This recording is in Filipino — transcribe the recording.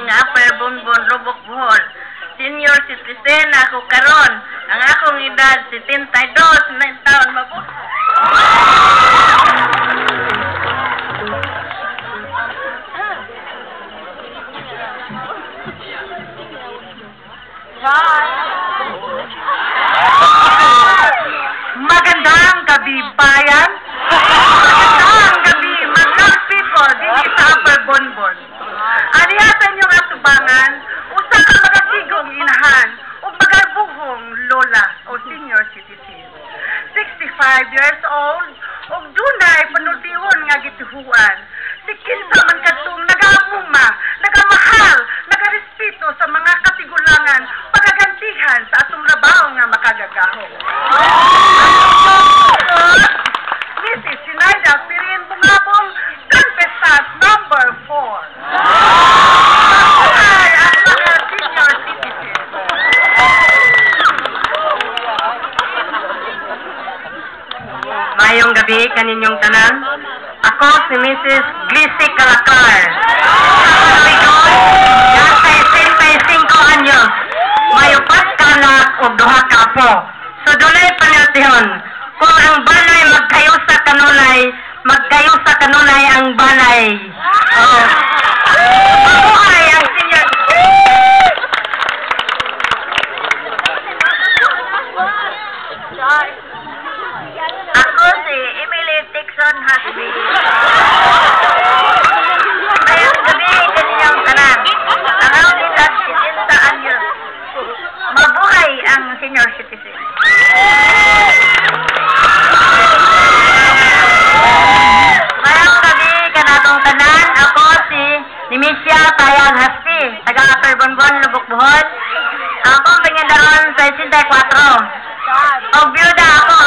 nga Upper Bonbon, Lubok, Bohol. Senior citizen ako karon. Ang akong edad 72 na taon mabuhay. Magandang gabi, bayan. Magandang gabi, mga people dito sa Upper Bonbon. Aliyatan yung atubangan, usa ka magasigong inahan, o magabuhong lola o senior citizen. 65 years old, o dunay panultihon nga gituhuan. Si kinsa man kadtong nagaamuma, nagamahal, nagarespeto sa mga katigulangan, pagagantihan sa atong labaw nga makagagaho. Mrs. Sinaida Pirin Bungabong, Contestant number 4. Mabuhay ang mga senior citizens. Mayong gabi kaninyong tanan. Ako si Mrs. Glissy Calakar. Nasa 65 anyos. May upat ka anak o duha ka apo. So dunay panultihon. Kung ang balay magkayo sa kanunay ang balay. Oh. Mabuhay ang senior. Ako si Emily Dixon Hasby. Mayong gabi kaninyong tanan. Ang akong edad 70 anyos. Mabuhay ang senior citizen. Mayong gabi kanatong tanan. Ako si Nimisya Tayang Hasby. Taga Upper Bonbon, Lubok, Bohol. Akong pangindaron sa 64. O byuda ako